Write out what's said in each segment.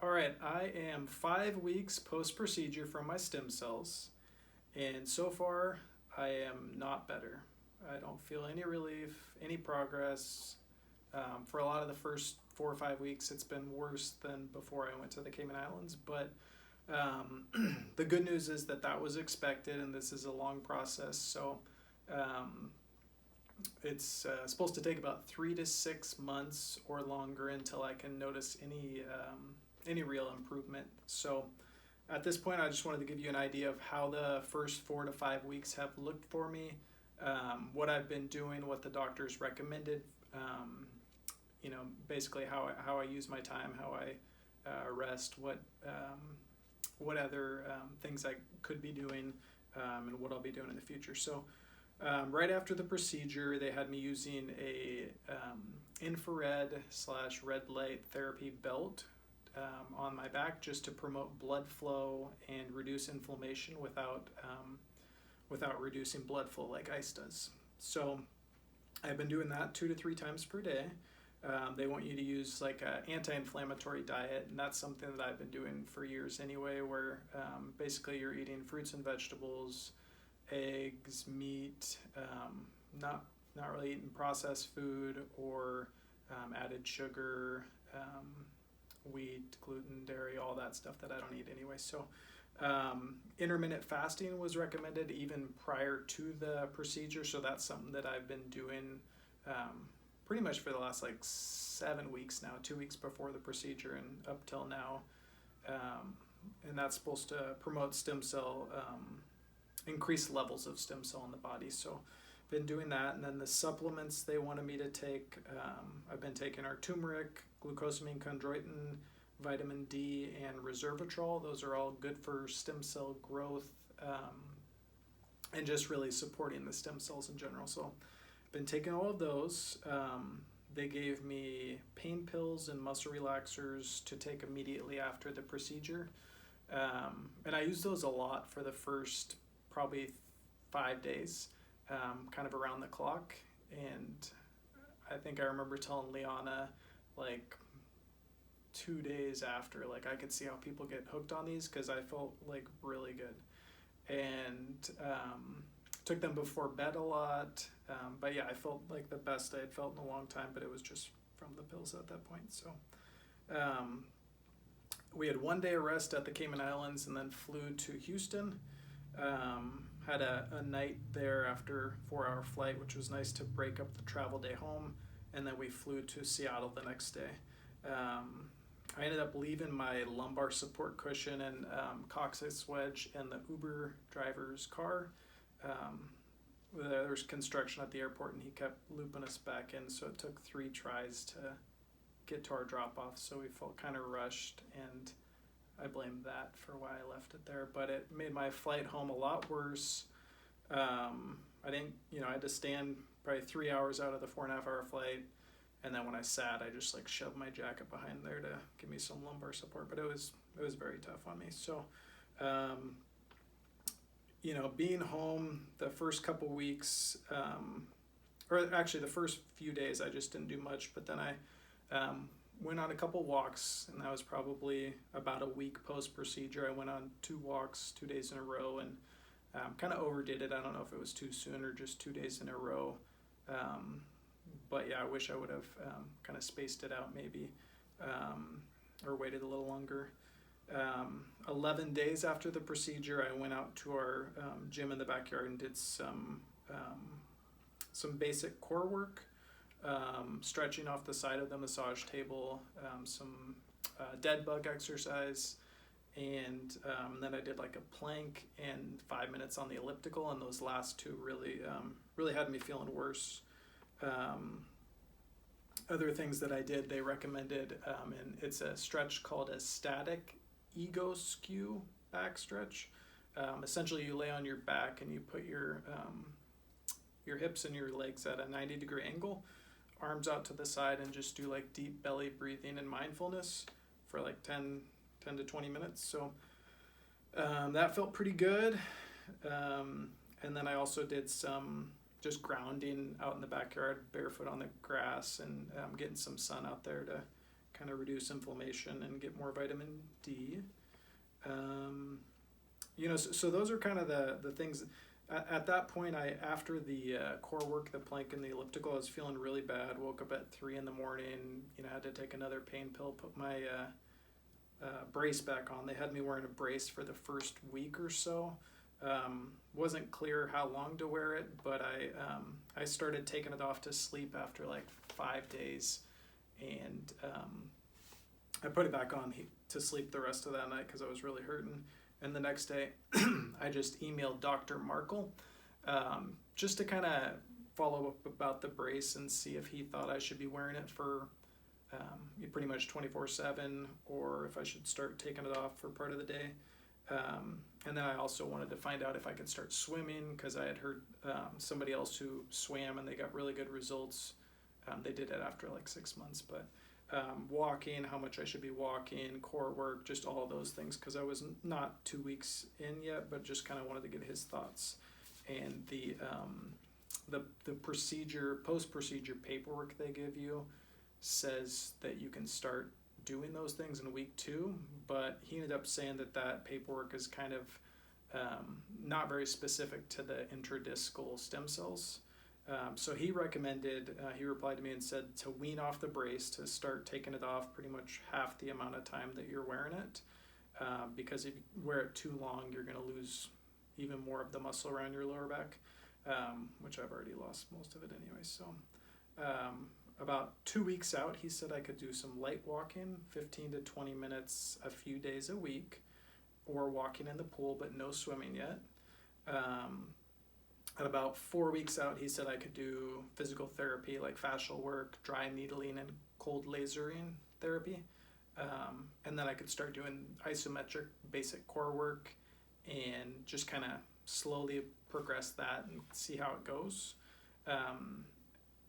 All right, I am 5 weeks post-procedure from my stem cells, and so far I am not better. I don't feel any relief, any progress. For a lot of the first 4 or 5 weeks, it's been worse than before I went to the Cayman Islands, but the good news is that that was expected, and this is a long process, so it's supposed to take about 3 to 6 months or longer until I can notice any real improvement. So at this point, I just wanted to give you an idea of how the first 4 to 5 weeks have looked for me, what I've been doing, what the doctors recommended, basically how I use my time, how I rest, what other things I could be doing, and what I'll be doing in the future. So right after the procedure, they had me using a infrared/red light therapy belt on my back just to promote blood flow and reduce inflammation without reducing blood flow like ice does. So I've been doing that 2 to 3 times per day. They want you to use like an anti-inflammatory diet, and that's something that I've been doing for years anyway, where basically you're eating fruits and vegetables, eggs, meat, not really eating processed food or added sugar, wheat, gluten, dairy, all that stuff that I don't eat anyway. So intermittent fasting was recommended even prior to the procedure, so that's something that I've been doing pretty much for the last 7 weeks now, 2 weeks before the procedure and up till now. And that's supposed to promote stem cell, increased levels of stem cell in the body. So been doing that. And then the supplements they wanted me to take, I've been taking are turmeric, glucosamine, chondroitin, vitamin D, and resveratrol. Those are all good for stem cell growth and just really supporting the stem cells in general. So been taking all of those. They gave me pain pills and muscle relaxers to take immediately after the procedure. And I used those a lot for the first probably 5 days, kind of around the clock. And I think I remember telling Liana 2 days after, I could see how people get hooked on these because I felt really good. And took them before bed a lot. But yeah, I felt like the best I had felt in a long time, but it was just from the pills at that point. So we had 1 day of rest at the Cayman Islands and then flew to Houston. Had a night there after 4-hour flight, which was nice to break up the travel day home. And then we flew to Seattle the next day. I ended up leaving my lumbar support cushion and coccyx wedge in the Uber driver's car. There was construction at the airport and he kept looping us back in, so it took 3 tries to get to our drop-off, so we felt kind of rushed, and I blamed that for why I left it there, but it made my flight home a lot worse. I had to stand probably 3 hours out of the 4.5-hour flight, and then when I sat, I just shoved my jacket behind there to give me some lumbar support, but it was very tough on me. So being home the first couple weeks, or actually the first few days, I just didn't do much, but then I went on a couple walks, and that was probably about a week post-procedure. I went on 2 walks 2 days in a row, and kind of overdid it. I don't know if it was too soon or just 2 days in a row. But yeah, I wish I would have kind of spaced it out maybe, or waited a little longer. 11 days after the procedure, I went out to our gym in the backyard and did some basic core work, stretching off the side of the massage table, some dead bug exercise, and then I did a plank and 5 minutes on the elliptical, and those last 2 really had me feeling worse. Other things that I did, they recommended, and it's a stretch called a static ego skew back stretch. Essentially, you lay on your back and you put your hips and your legs at a 90-degree angle, arms out to the side, and just do deep belly breathing and mindfulness for 10 to 20 minutes. So that felt pretty good. And then I also did some just grounding out in the backyard, barefoot on the grass, and getting some sun out there to kind of reduce inflammation and get more vitamin D. So those are kind of the things. At that point, after the core work, the plank and the elliptical, I was feeling really bad. Woke up at 3 a.m. Had to take another pain pill, put my brace back on. They had me wearing a brace for the first week or so. Wasn't clear how long to wear it, but I started taking it off to sleep after like 5 days, and I put it back on to sleep the rest of that night because I was really hurting. And the next day, I just emailed Dr. Markle just to kind of follow up about the brace and see if he thought I should be wearing it for pretty much 24/7, or if I should start taking it off for part of the day. And then I also wanted to find out if I could start swimming, because I had heard somebody else who swam and they got really good results. They did it after like 6 months, but walking, how much I should be walking, core work, just all of those things, because I was not 2 weeks in yet, but just kind of wanted to get his thoughts. And the post-procedure paperwork they give you says that you can start doing those things in week 2, but he ended up saying that paperwork is kind of not very specific to the intradiscal stem cells. So he recommended, he replied to me and said to wean off the brace, to start taking it off pretty much half the amount of time that you're wearing it, because if you wear it too long, you're going to lose even more of the muscle around your lower back, which I've already lost most of it anyway. So about 2 weeks out, he said I could do some light walking, 15 to 20 minutes a few days a week, or walking in the pool, but no swimming yet. At about 4 weeks out, he said I could do physical therapy like fascial work, dry needling, and cold lasering therapy. And then I could start doing isometric basic core work and just kind of slowly progress that and see how it goes.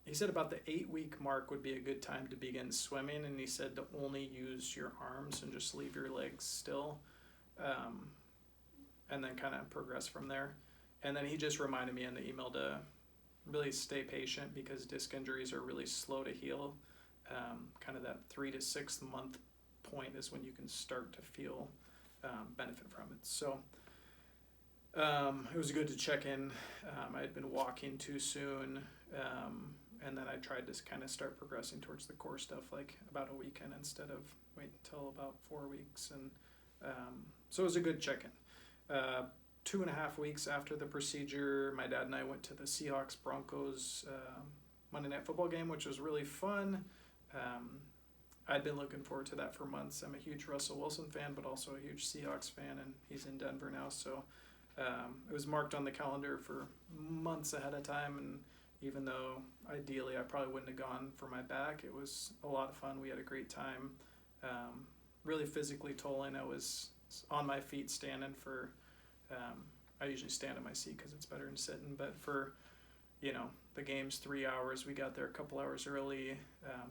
He said about the 8-week mark would be a good time to begin swimming, and he said to only use your arms and just leave your legs still, and then kind of progress from there. And then he just reminded me in the email to really stay patient, because disc injuries are really slow to heal. Kind of that 3 to 6 month point is when you can start to feel benefit from it. So it was good to check in. I had been walking too soon, and then I tried to kind of start progressing towards the core stuff like about a weekend instead of waiting until about 4 weeks. And so it was a good check-in. 2.5 weeks after the procedure, my dad and I went to the Seahawks-Broncos Monday Night Football game, which was really fun. I'd been looking forward to that for months. I'm a huge Russell Wilson fan, but also a huge Seahawks fan, and he's in Denver now. So it was marked on the calendar for months ahead of time, and even though ideally I probably wouldn't have gone for my back, it was a lot of fun. We had a great time. Really physically tolling. I was on my feet standing for, I usually stand in my seat because it's better than sitting, but for, the game's 3 hours, we got there a couple hours early.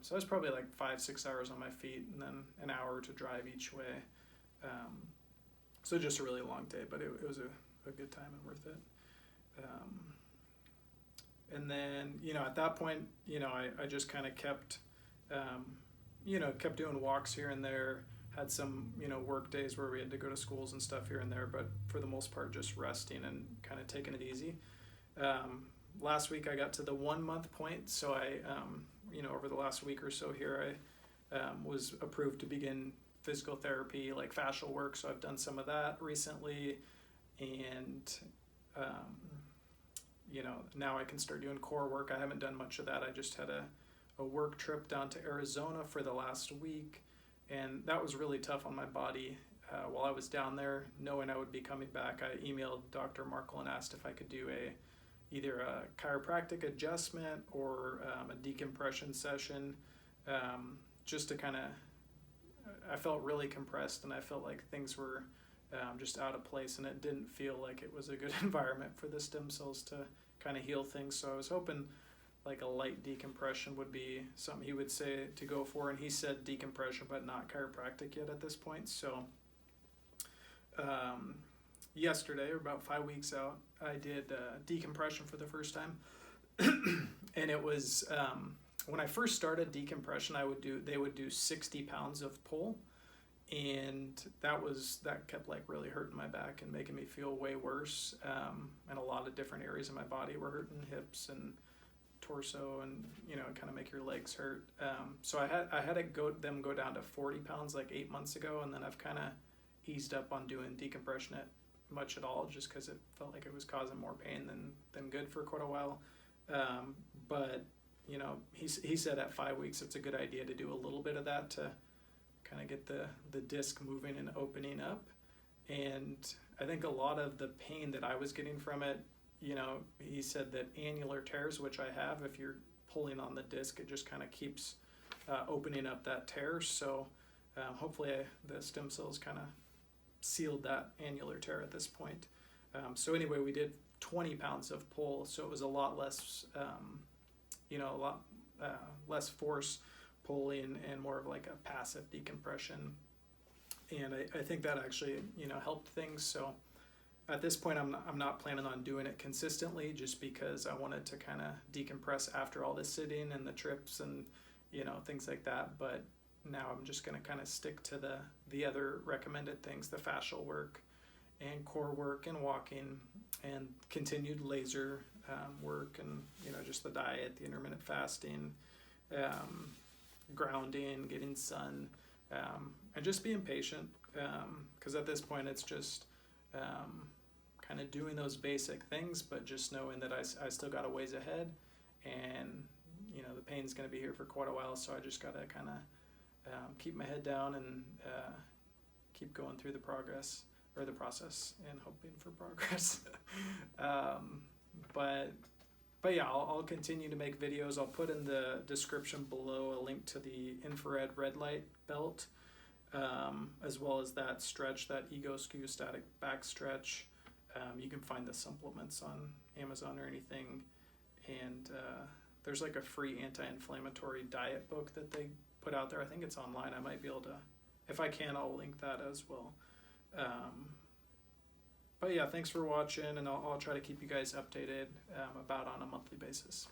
So I was probably like 5-6 hours on my feet, and then an hour to drive each way. So just a really long day, but it was a good time and worth it. And then, at that point, I just kind of kept doing walks here and there, had some, work days where we had to go to schools and stuff here and there, but for the most part, just resting and kind of taking it easy. Last week I got to the 1 month point, so I, over the last week or so here, I was approved to begin physical therapy, like fascial work, so I've done some of that recently, and now I can start doing core work. I haven't done much of that. I just had a work trip down to Arizona for the last week, and that was really tough on my body. While I was down there, knowing I would be coming back, I emailed Dr. Markle and asked if I could do either a chiropractic adjustment or a decompression session, just to kind of, I felt really compressed, and I felt like things were just out of place, and it didn't feel like it was a good environment for the stem cells to kind of heal things. So I was hoping like a light decompression would be something he would say to go for, and he said decompression but not chiropractic yet at this point. So yesterday, or about 5 weeks out, I did decompression for the first time, and it was when I first started decompression, they would do 60 pounds of pull, and that kept like really hurting my back and making me feel way worse. And a lot of different areas of my body were hurting, hips and torso, and kind of make your legs hurt. So I had them go down to 40 pounds like 8 months ago, and then I've kind of eased up on doing decompression much at all, just because it felt like it was causing more pain than good for quite a while. But he said at 5 weeks it's a good idea to do a little bit of that to kind of get the disc moving and opening up. And I think a lot of the pain that I was getting from it, he said that annular tears, which I have, if you're pulling on the disc, it just kind of keeps opening up that tear. So hopefully the stem cells kind of sealed that annular tear at this point. So anyway, we did 20 pounds of pull, so it was a lot less, less force pulling and more of like a passive decompression. And I think that actually, helped things. So at this point, I'm not planning on doing it consistently, just because I wanted to kind of decompress after all this sitting and the trips and, things like that. But now I'm just going to kind of stick to the other recommended things, the fascial work and core work and walking and continued laser work, and just the diet, the intermittent fasting, grounding, getting sun, and just being patient, because at this point it's just kind of doing those basic things, but just knowing that I still got a ways ahead, and the pain's going to be here for quite a while, so I just got to kind of keep my head down and keep going through the process and hoping for progress. But yeah, I'll continue to make videos. I'll put in the description below a link to the infrared red light belt, as well as that stretch, that ego skew static back stretch. You can find the supplements on Amazon or anything, and there's like a free anti-inflammatory diet book that they put out there. I think it's online. I might be able to, if I can, I'll link that as well. But yeah, thanks for watching, and I'll try to keep you guys updated about on a monthly basis.